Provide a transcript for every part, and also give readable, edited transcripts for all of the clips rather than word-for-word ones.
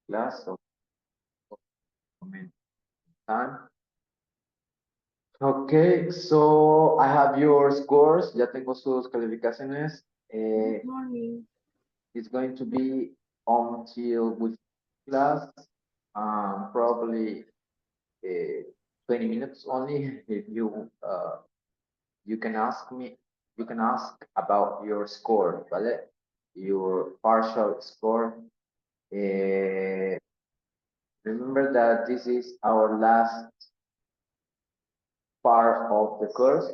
class. So, time. Okay, so I have your scores. Ya tengo sus calificaciones. Good morning. It's going to be until with class, probably 20 minutes only. If you can ask me, you can ask about your score, ¿vale? Your partial score. Eh, Remember that this is our last part of the course.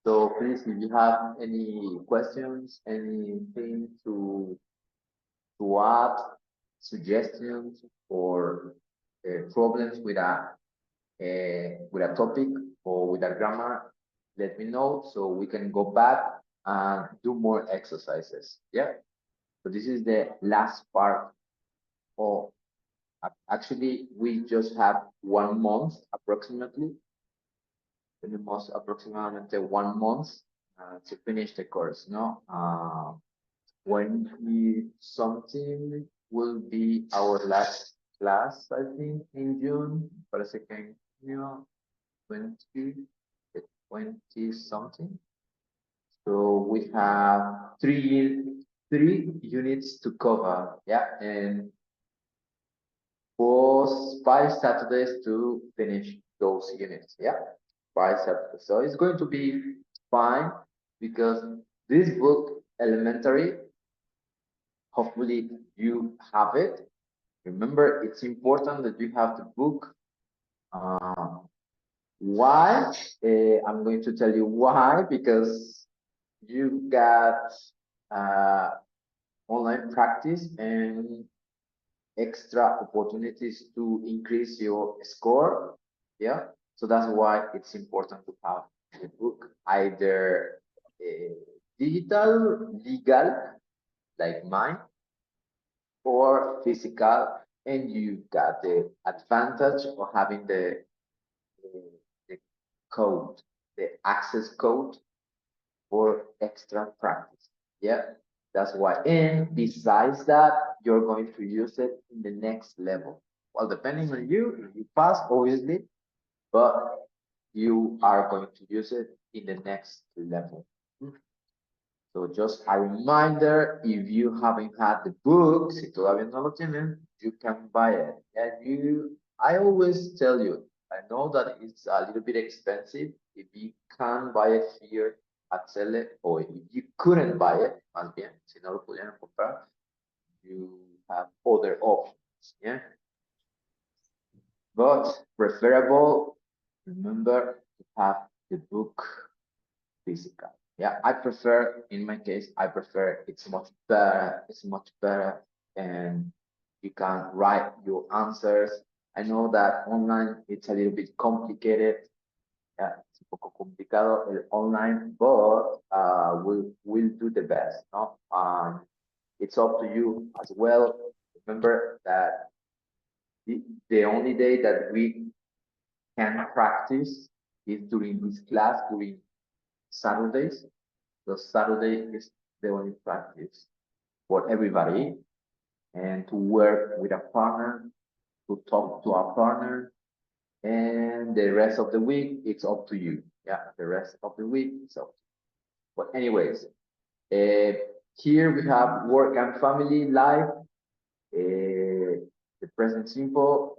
So please, if you have any questions, anything to add, suggestions, or problems with a topic or with a grammar, let me know so we can go back and do more exercises. Yeah. So this is the last part of. Actually, we just have 1 month approximately, almost approximately 1 month to finish the course. No, 20 something will be our last class, I think, in June. Parece que en junio 20, 20 something. So we have three units to cover. Yeah, and was 5 Saturdays to finish those units. Yeah, 5 Saturdays. So it's going to be fine because this book, Elementary, hopefully you have it. Remember, it's important that you have the book. Uh, why? I'm going to tell you why because you got uh, online practice and extra opportunities to increase your score. Yeah. So that's why it's important to have the book, either digital, legal, like mine, or physical. And you got the advantage of having the code, the access code for extra practice. Yeah, that's why. And besides that, you're going to use it in the next level. Well, depending on you, if you pass, obviously, but you are going to use it in the next level. So just a reminder, if you haven't had the book, si todavía no lo tienen, you can buy it. And I always tell you, I know that it's a little bit expensive. If you can buy it here at Cele, or if you couldn't buy it, más bien, si no lo pudieran comprar, you have other options, yeah? But preferable, remember to have the book physical. Yeah, I prefer, in my case, I prefer it's much better, and you can write your answers. I know that online it's a little bit complicated. Yeah, it's un poco complicado el online, but we'll do the best, no? It's up to you as well. Remember that the only day that we can practice is during this class, during Saturdays. So Saturday is the only practice for everybody, and to work with a partner, to talk to our partner, and the rest of the week it's up to you. Yeah, the rest of the week it's up to you. But anyways, uh, here we have work and family life, the present simple.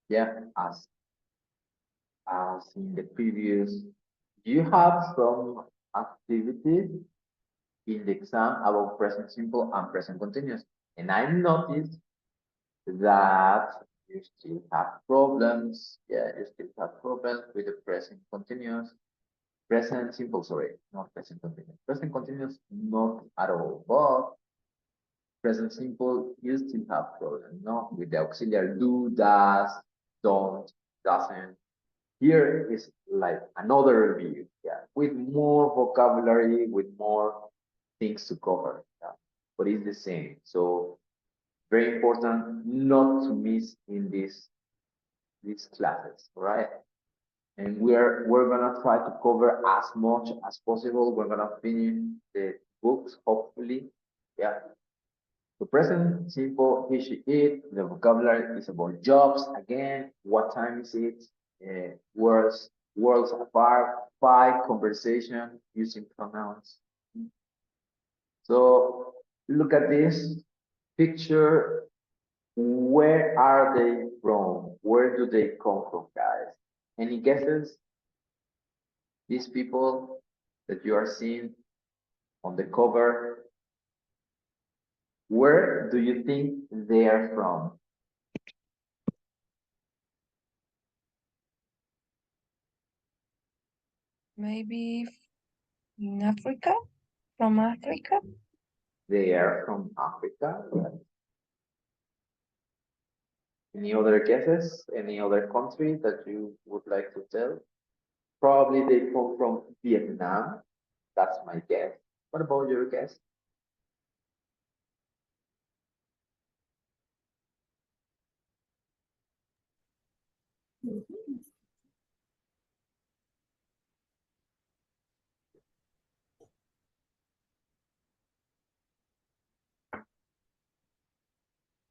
Yeah, as in the previous, you have some activities in the exam about present simple and present continuous. And I noticed that you still have problems. Yeah, you still have problems with the present continuous. Present simple, sorry, not present continuous. Present continuous, not at all. But present simple, you still have problems, no? With the auxiliary do, does, don't, doesn't. Here is like another review, yeah, with more vocabulary, with more things to cover, yeah, but it's the same. So very important not to miss in these classes, right? And we're gonna try to cover as much as possible. We're gonna finish the books, hopefully, yeah. The present simple he, she, it. The vocabulary is about jobs. Again, what time is it? Words apart. Five, conversation using pronouns. So look at this picture. Where are they from? Where do they come from, guys? Any guesses? These people that you are seeing on the cover, where do you think they are from? Maybe in Africa? From Africa? They are from Africa. Right? Any other guesses? Any other country that you would like to tell? Probably they come from Vietnam. That's my guess. What about your guess?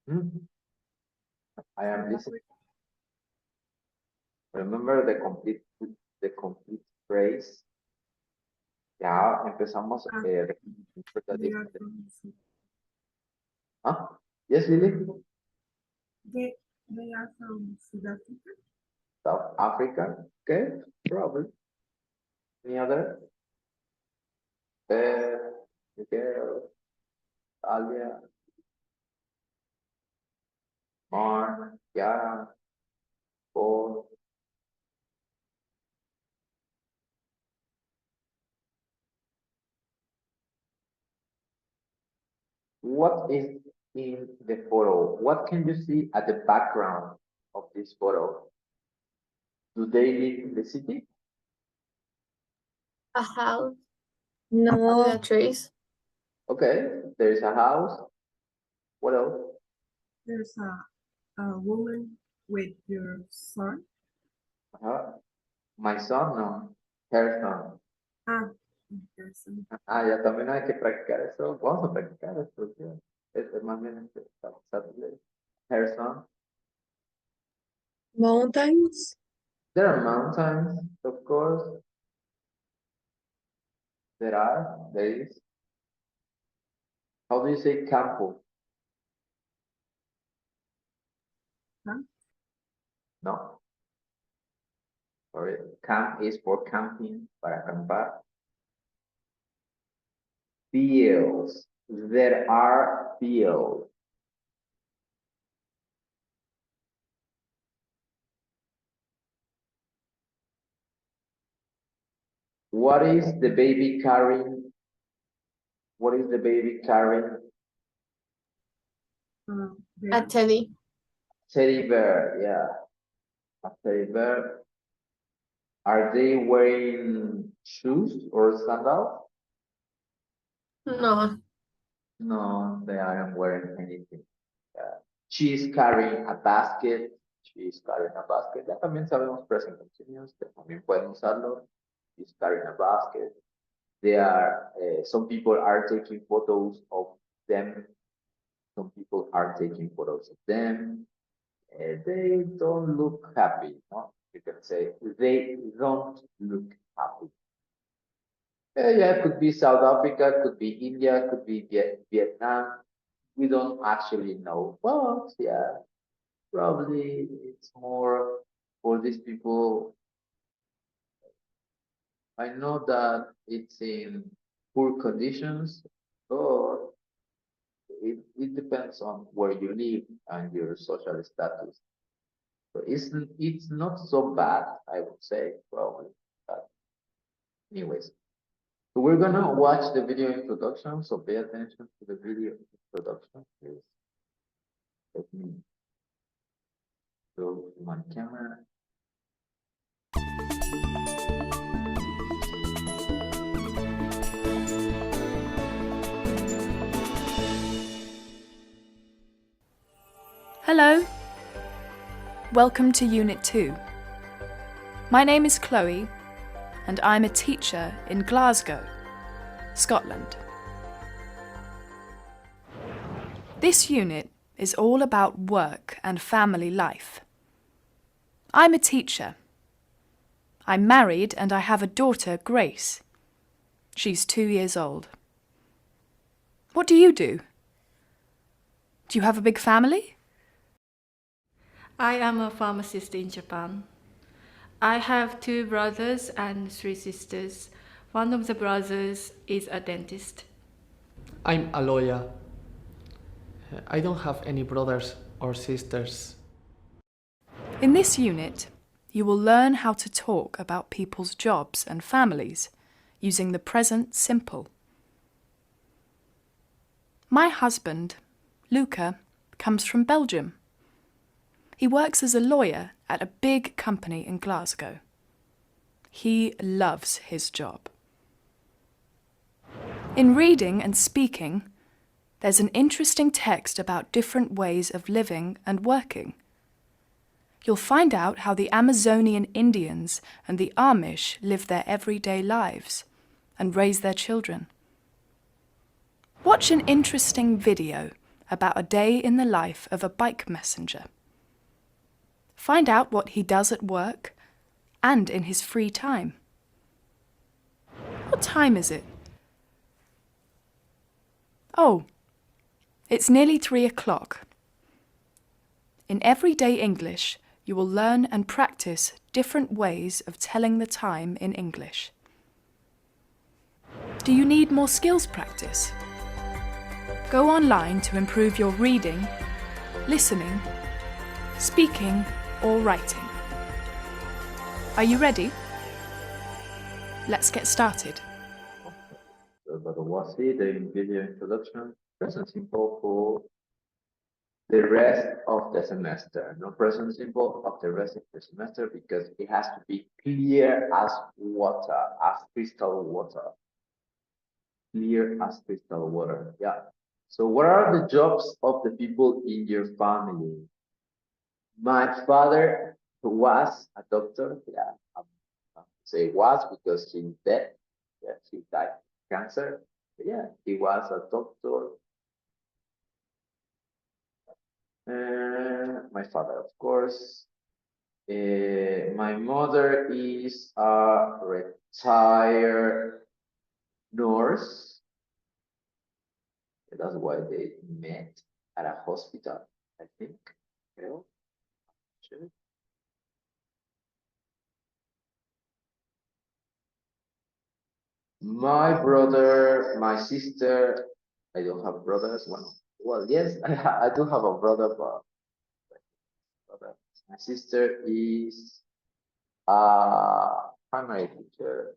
Hmm? I am listening. Remember the complete phrase. Ya empezamos. They are from Huh? Yes, Lily? they are from South Africa. South Africa. Okay, probably. Any other? Miguel, Alia, Mark, Yara, Paul. What is in the photo? What can you see at the background of this photo? Do they live in the city? A house. No. With trees. Okay, there is a house. What else? There's a woman with your son. My son, no. Her son. There's Ya también hay que practicar eso. Vamos a practicar esto. Es más bien her son. Mountains. There are mountains, of course. There is. How do you say campo? Huh? No. Sorry. Camp is for camping, para acampar. Fields. There are fields. What is the baby carrying? What is the baby carrying? A teddy. Teddy bear, yeah. A teddy bear. Are they wearing shoes or sandals? No. No, they aren't wearing anything. She's carrying a basket. She's carrying a basket. Ya también sabemos present continuous, que también pueden usarlo. She's carrying a basket. Some people are taking photos of them. Some people are taking photos of them. They don't look happy. No? You can say they don't look happy. Yeah, it could be South Africa, could be India, could be Vietnam. We don't actually know. But yeah, probably it's more for these people. I know that it's in poor conditions, but it depends on where you live and your social status. So it's not so bad, I would say, probably. But anyways, so we're gonna watch the video introduction, so pay attention to the video introduction, please. Let me go to my camera. Hello. Welcome to Unit 2. My name is Chloe, and I'm a teacher in Glasgow, Scotland. This unit is all about work and family life. I'm a teacher. I'm married and I have a daughter, Grace. She's 2 years old. What do you do? Do you have a big family? I am a pharmacist in Japan. I have 2 brothers and 3 sisters. One of the brothers is a dentist. I'm a lawyer. I don't have any brothers or sisters. In this unit, you will learn how to talk about people's jobs and families using the present simple. My husband, Luca, comes from Belgium. He works as a lawyer at a big company in Glasgow. He loves his job. In reading and speaking, there's an interesting text about different ways of living and working. You'll find out how the Amazonian Indians and the Amish live their everyday lives and raise their children. Watch an interesting video about a day in the life of a bike messenger. Find out what he does at work and in his free time. What time is it? Oh, it's nearly 3 o'clock. In everyday English, you will learn and practice different ways of telling the time in English. Do you need more skills practice? Go online to improve your reading, listening, speaking, or writing. Are you ready? Let's get started. But was it the video introduction? Present simple for the rest of the semester. No present simple of the rest of the semester because it has to be clear as water, as crystal water. Clear as crystal water. Yeah. So what are the jobs of the people in your family? My father was a doctor. Yeah, I say was because he's dead. Yeah, he died of cancer. But yeah, he was a doctor. My father, of course. My mother is a retired nurse. That's why they met at a hospital, I think. You know? Sure. My brother, my sister, I don't have brothers. Well, yes, I do have a brother, but my sister is a primary teacher.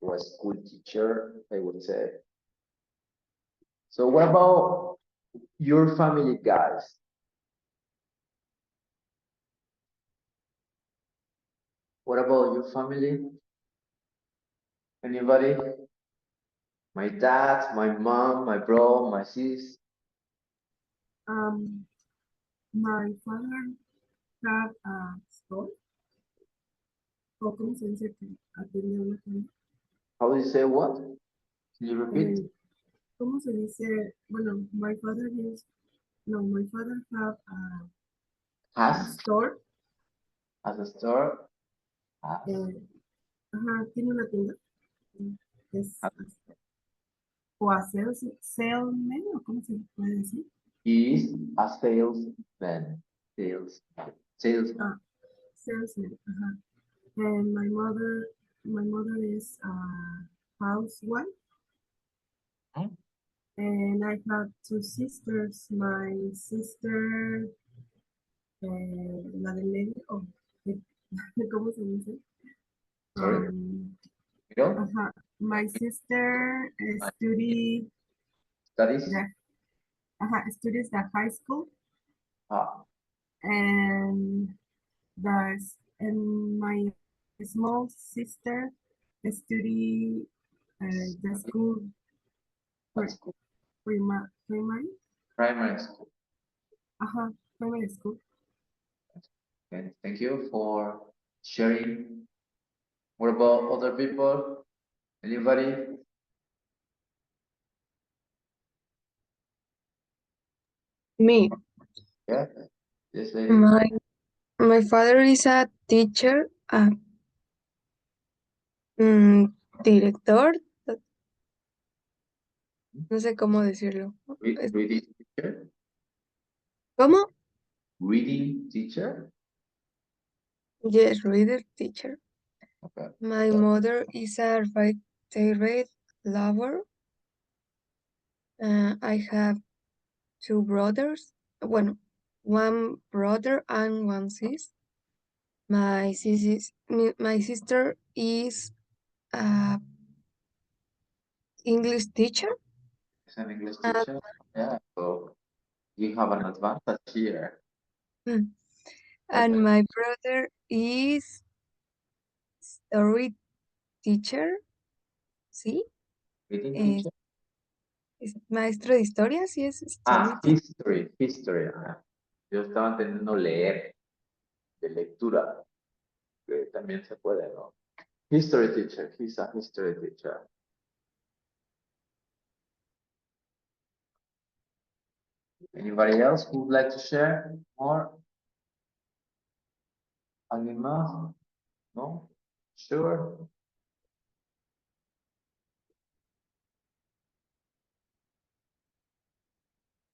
Or a school teacher, I would say. So what about your family, guys? What about your family? Anybody? My dad, my mom, my bro, my sis. My father have a store. ¿O cómo se dice que atiende a una tienda? How do you say what? Can you repeat? ¿Cómo se dice? Bueno, my father have a Has store. as a store. Has. Ajá, tiene una tienda. Es, Has. o a salesman, o cómo se puede decir. He is a salesman. Salesman. Salesman. Ajá. And my mother is a housewife. Hmm. And I have 2 sisters. My sister, la del medio, ¿cómo se dice? Sorry. You know? Ajá. My sister studies Studies. the high school, Ah. and my small sister study the school What school? primary. Primary school. Primary school. Okay. Thank you for sharing What about other people? Anybody? Me. Yeah. Yes, lady. My father is a teacher, director, no sé cómo decirlo. Reading teacher. ¿Cómo? Reading teacher. Yes, reader teacher. Okay. My mother is a retired lover. I have two brothers. Bueno, one brother and one sis. My sister is a English teacher. Is an English teacher. Yeah. So you have an advantage here. And Okay. my brother is story teacher. ¿Sí? Reading Es, teacher. es maestro de historias, y es story Ah, teacher. history. Yo estaba entendiendo leer, de lectura, que también se puede, ¿no? History teacher, he's a history teacher. Anybody else who would like to share more? ¿Alguien más? No? Sure.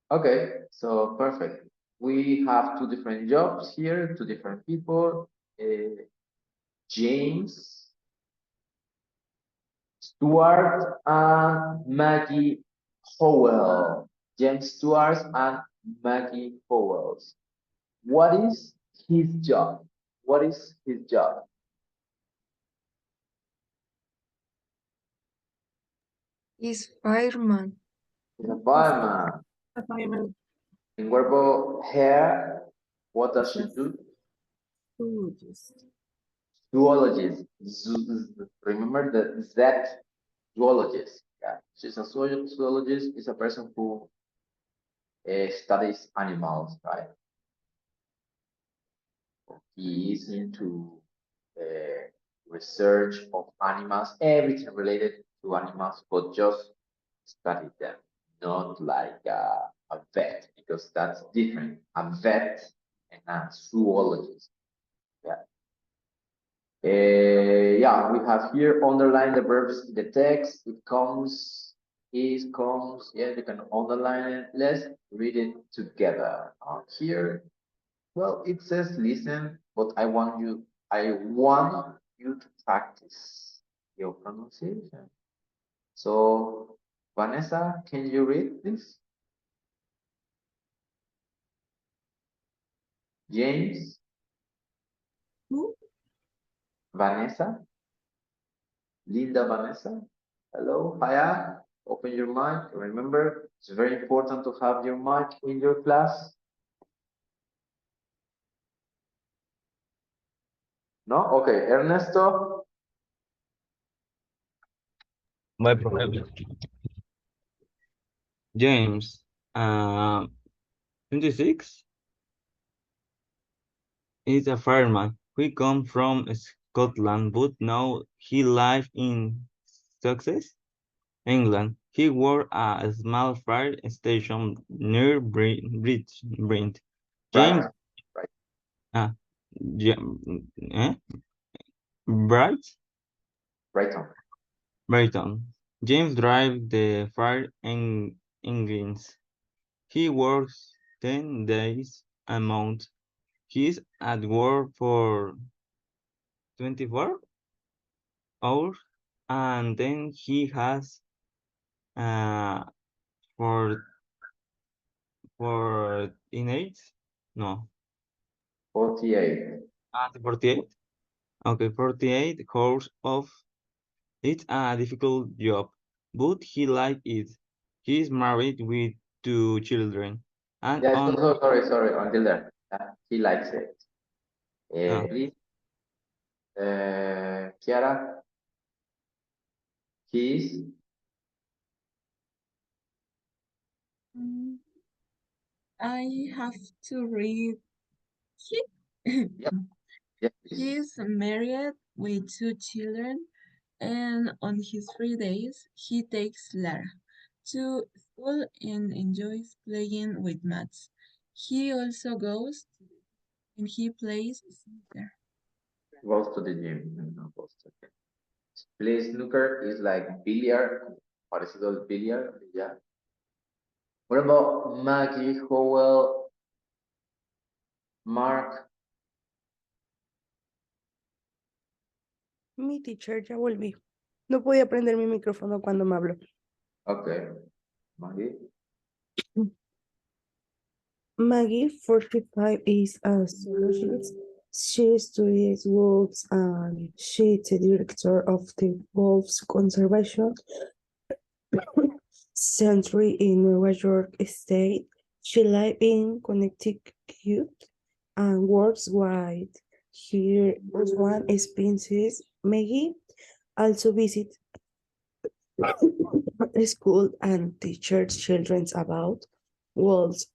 Okay, so perfect. We have two different jobs here, two different people. James Stewart and Maggie Howell. James Stewart and Maggie Howell. What is his job? What is his job? Is fireman. He's a fireman. A fireman. And what about her? What does she do? Zoologist. Zoologist. Remember the Z zoologist. Yeah, she's a zoologist. Is a person who studies animals, right? He is into research of animals, everything related to animals, but just study them, not like a vet, because that's different. A vet and a zoologist. Yeah. Yeah, we have here underline the verbs in the text. It comes, is, comes. Yeah, you can underline it. Let's read it together. Here, well, it says listen, but I want you to practice your pronunciation. So, Vanessa, can you read this? James? Who? Vanessa? Linda Vanessa? Hello, hiya. Open your mic. Remember, it's very important to have your mic in your class. No? Okay, Ernesto? My problem. James, 26, is a fireman. He comes from Scotland, but now he lives in Sussex, England. He works at a small fire station near Brent. James, Right. uh, eh? Bright, Right on. Brighton. James drives the fire engines. He works 10 days a month. He's at work for 24 hours, and then he has uh for in 8 no 48. 48. Okay, 48 hours of it's a difficult job, but he likes it. He's married with 2 children, and Yes, on sorry, until there. He likes it. uh, Please, Kiara, keys. I have to read. He, Yep. Yes, please. he's married with 2 children, and on his free days, he takes Lara to school and enjoys playing with Max. He also goes and he plays snooker. Goes to the gym. No, goes to the gym. Play snooker is like billiard, parecido al billiard, yeah. What about Maggie, Howell, Mark? Mi teacher, ya volví. No podía prender mi micrófono cuando me habló. Okay. Maggie? Maggie, 45, is a zoologist. She studies wolves and she's the director of the Wolves Conservation Center in New York State. She lives in Connecticut and works with her one species. Maggie also visits school and teaches children about wolves.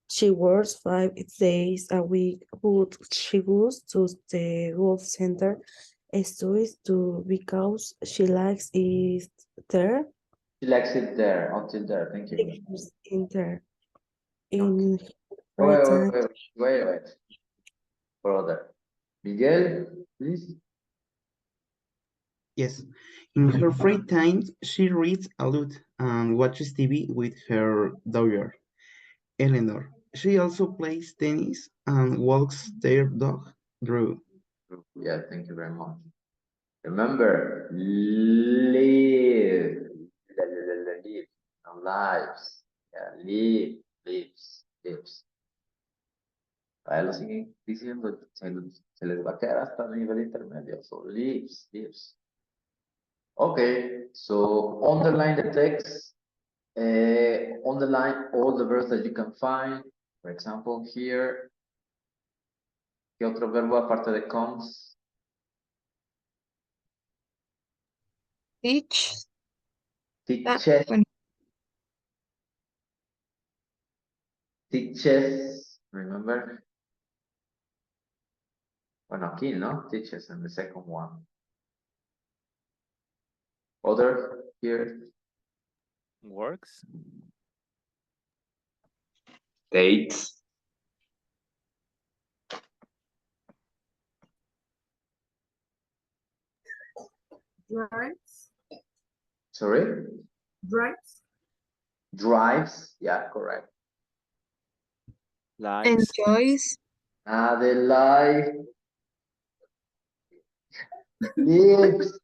She works 5 days a week, but she goes to the Wolf Center studies too because she likes it there. She likes it there, until there. Thank you. In there. In Wait, free time. wait. Brother. Miguel, please. Yes. In her free time, she reads a lot and watches TV with her daughter, Eleanor. She also plays tennis and walks their dog, Drew. Yeah, thank you very much. Remember, live. Live. No lives. Yeah, lives. Ahí lo siguen diciendo, se les va a quedar hasta el nivel intermedio. So, lives. Okay, so underline the text. Underline all the verbs that you can find. For example, here. ¿Qué otro verbo aparte de comes? Teach. Teaches. Bueno, Teaches. Remember? Bueno, aquí, ¿no? Teaches in the second one. Other here. Works. Dates. Drives. Sorry? Drives. Drives. Yeah, correct. Likes. enjoys. The life. Lives.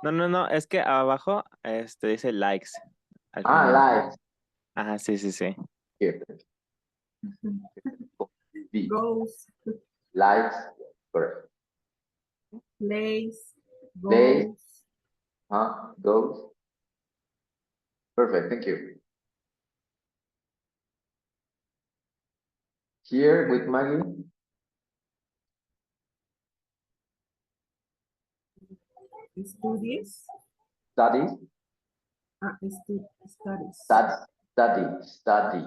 No, es que abajo dice likes. Al final. Likes. Ajá, sí. Here. B. Goes. Likes. Correct. Plays. Plays. Goes. Goes. Perfect, thank you. Here with Maggie. Studies. Studies. Studies. Study.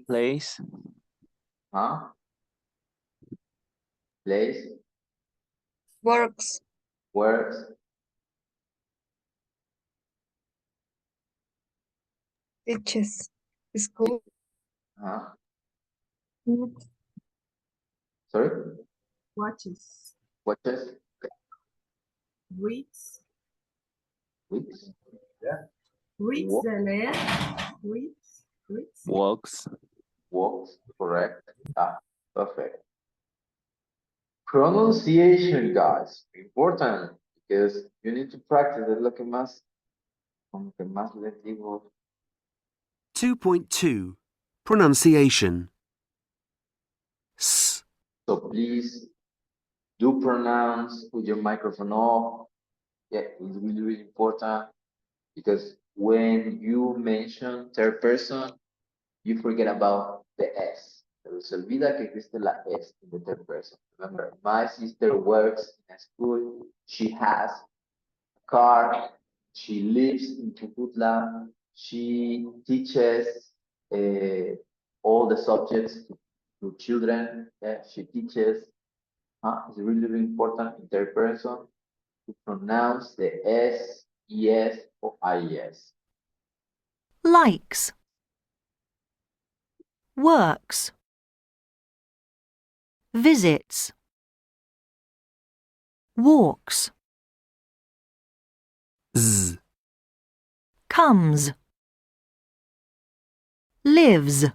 Lives. Plays. Plays. Works. Works. Teaches. School. Sorry? Watches. Watches. Reads. Weeks. Reads Walk. de leer. Reads. Walks. Walks. Correct. Perfect. Pronunciation, guys, important because you need to practice. Es lo que más, como que más les digo. 2.2 Pronunciation. S. So please do pronounce with your microphone off. Yeah, it's really important because when you mention third person, you forget about the S. Pero se olvida que existe la S in the third person. Remember, my sister works in a school. She has a car. She lives in Cúcuta. She teaches all the subjects to children. Yeah, she teaches. It's really, really important in third person to pronounce the S, ES, or IES. Likes. Works. Visits. Walks. Z. Comes. Lives.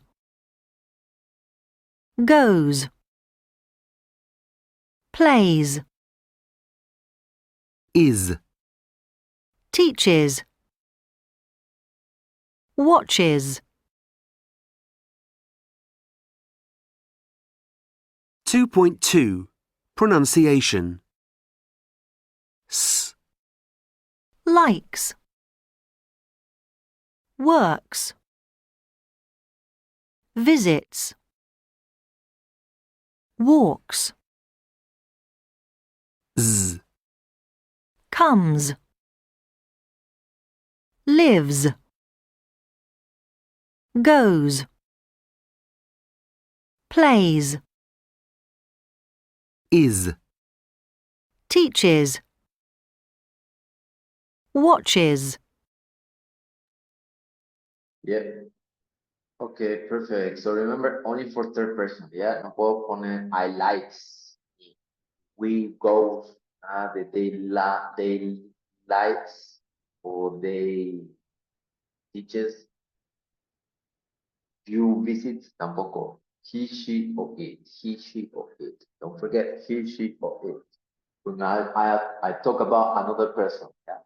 Goes. Plays. Is. Teaches. Watches. 2.2 Pronunciation. S. Likes. Works. Visits. Walks. Z. Comes. Lives. Goes. Plays. Is. Teaches. Watches. Yeah. Okay, perfect. So remember, only for third person, yeah? No puedo poner I likes, we go, they likes, or they teaches, you visits, tampoco. He, she, or it. He, she, or it. Don't forget he, she, or it. When I talk about another person, yeah?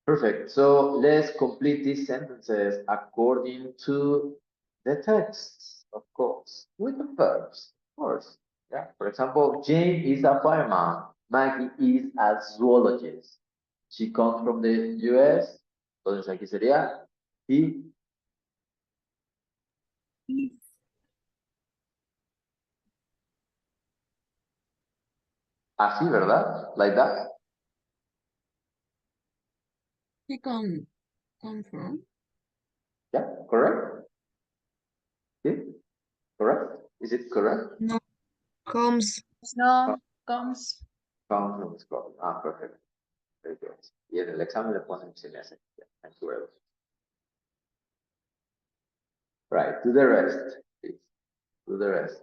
Perfect. So let's complete these sentences according to the text, of course, with the verbs, of course. Yeah. For example, Jane is a fireman. Maggie is a zoologist. She comes from the US. Entonces aquí sería he. Así, ¿verdad? Like that. He come from. Yeah, correct. Yeah, correct. Is it correct? No. Comes. No, comes. Comes from Scotland. Perfect. Very good. Y en el examen le ponen sin ese. Yeah, thank you very much. Right, do the rest, please. Do the rest.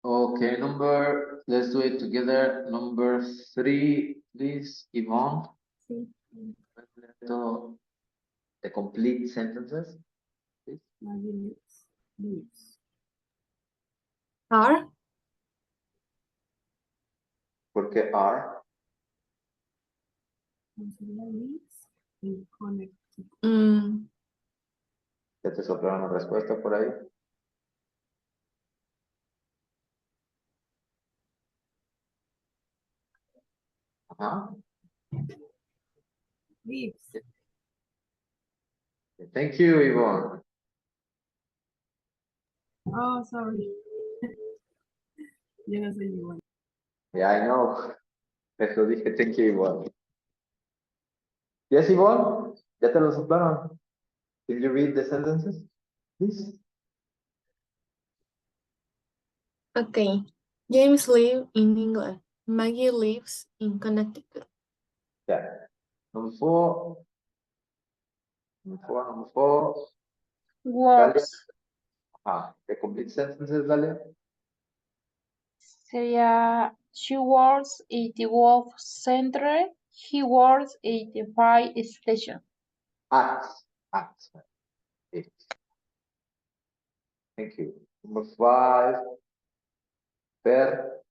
Okay, let's do it together. Number 3, please, Yvonne. The complete sentences, please. Maggie lives. Are. ¿Por qué are? Lives in Connecticut. ¿Ya te soplaron la respuesta por ahí? Ajá. Lives. Thank you, Yvonne. Oh, sorry. Yo no soy igual. Yeah, I know. Eso dije, thank you, Yvonne. Yes, Yvonne? ¿Ya te lo soplaron? Can you read the sentences, please? Okay. James lives in England. Maggie lives in Connecticut. Yeah. Number four. Number four. Dalia. Works. The complete sentences, Dalia. Sería, she works at the Wolf Center. He works at the fire station. At. It. Thank you. Number five. Per.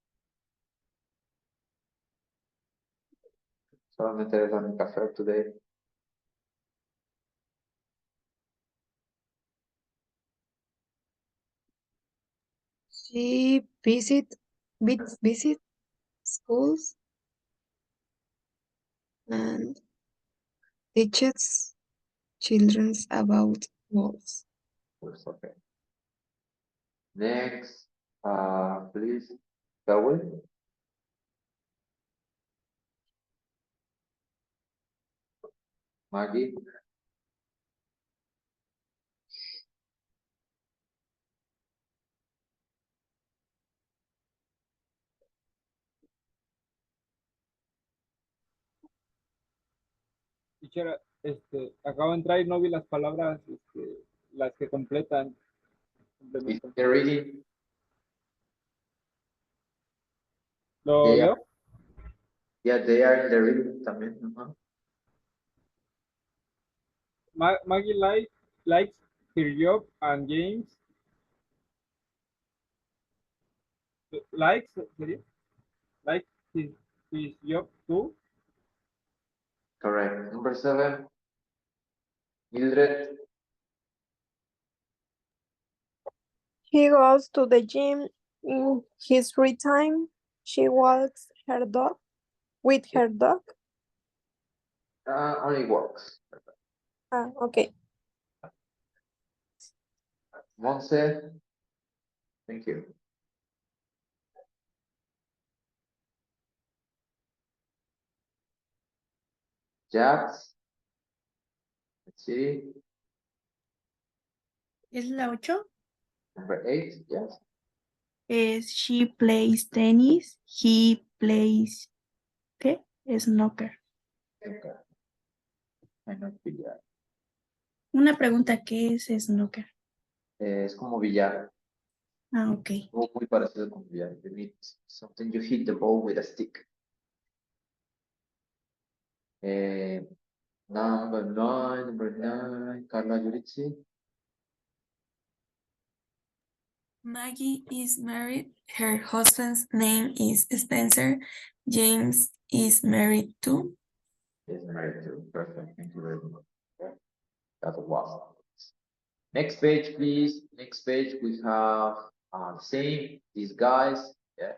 Solamente eres la única Fer today. She visit schools and teaches children about wolves. Okay. Next, please, Saúl. Maggie. Teacher, acabo de entrar y no vi las palabras, las que completan. Is the reading? ¿Lo They leo? are, yeah, they are in the reading también. Maggie likes her job and James likes his job too. Correct. Number seven. Mildred. He goes to the gym in his free time. She walks her dog with her dog. Only walks. Okay. Monse. Thank you. Jax. Let's see. ¿Es la 8? Number eight, yes. She plays tennis. He plays, ¿qué? Snooker. Okay. I know billar. Una pregunta, ¿qué es snooker? Es como billar. Ok. Muy parecido con billar. You need something, you hit the ball with a stick. Number nine, Carla Giudici. Maggie is married. Her husband's name is Spencer. James is married too. Is married to. Perfect. Thank you very much. Yeah. That was. Next page, please. Next page, we have same. These guys. Yeah.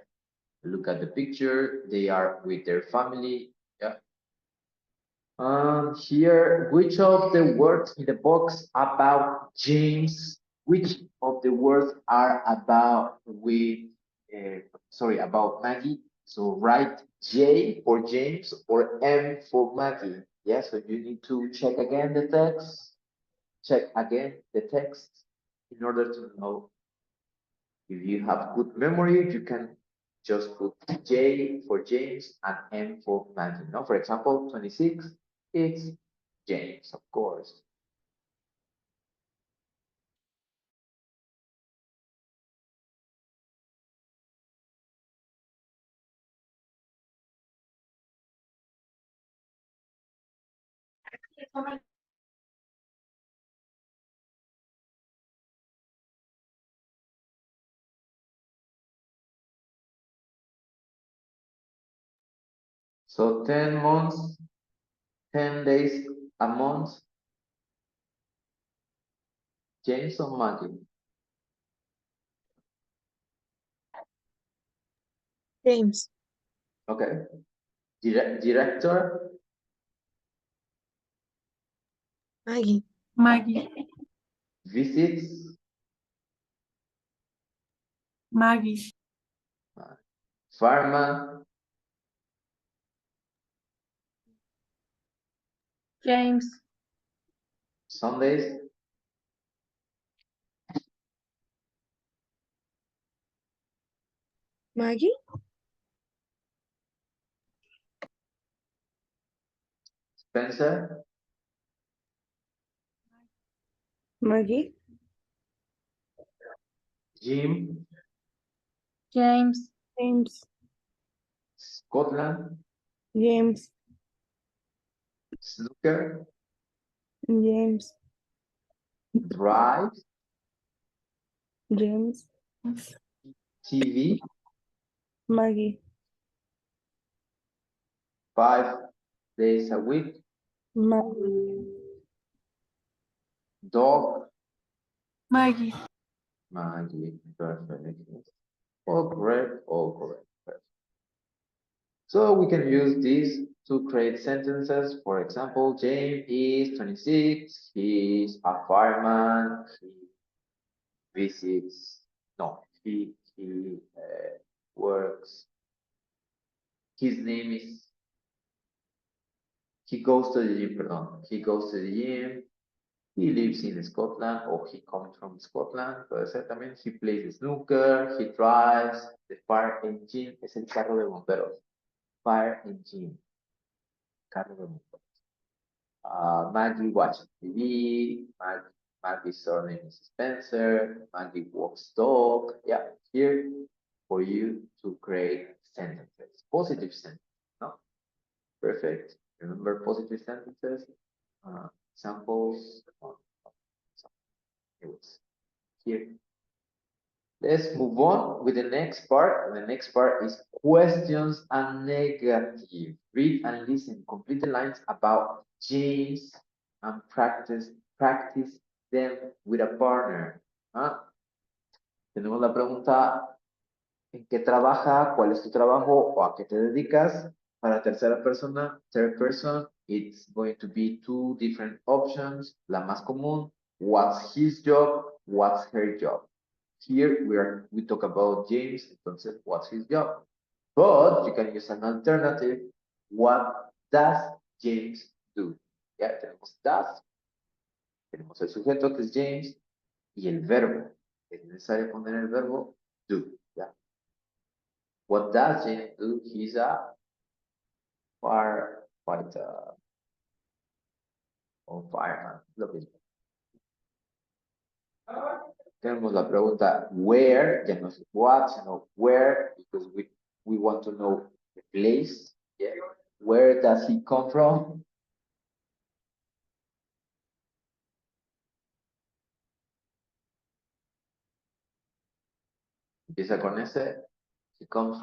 Look at the picture. They are with their family. Yeah. Here, which of the words in the box about James? Which of the words are about about Maggie? So write J for James or M for Maggie. Yeah, so you need to check again the text. Check again the text in order to know. If you have good memory, you can just put J for James and M for Maggie. No, for example, 26, it's James, of course. So 10 months, 10 days a month. James or Maggie? James. Okay. Director? Maggie. Maggie. Visits? Maggie. Fireman? James. Sundays? Maggie? Spencer, Maggie? Jim, James, James? Scotland, James? snooker, James? drive, James? TV, Maggie? 5 days a week, Maggie? dog, Maggie. Maggie, perfect. All correct, all correct. Perfect. So we can use this to create sentences. For example, James is 26, he's a fireman, he visits, no, he works, his name is, he goes to the gym, perdón, he goes to the gym, he lives in Scotland or he comes from Scotland, puede ser también, he plays snooker, he drives, the fire engine es el carro de bomberos, fire engine, carro de bomberos. Maggie watches TV, Maggie's surname is Spencer, Maggie walks dog. Yeah, here for you to create sentences, positive sentences, no? Perfect. Remember positive sentences? Examples. Here. Let's move on with the next part. The next part is questions and negative. Read and listen. Complete the lines about James and practice them with a partner. ¿Ah? Tenemos la pregunta, ¿en qué trabaja? ¿Cuál es tu trabajo? ¿O a qué te dedicas? Para tercera persona, third person, it's going to be 2 different options. La más común, what's his job? What's her job? Here we talk about James, entonces what's his job? But you can use an alternative. What does James do? Ya tenemos does, tenemos el sujeto que es James y el verbo. Es necesario poner el verbo do. ¿Ya? What does James do? He's a firefighter o fireman, lo mismo. Tenemos la pregunta where, ya no es what, sino where, because we want to know the place. Yeah. Where does he come from? Empieza con ese. He comes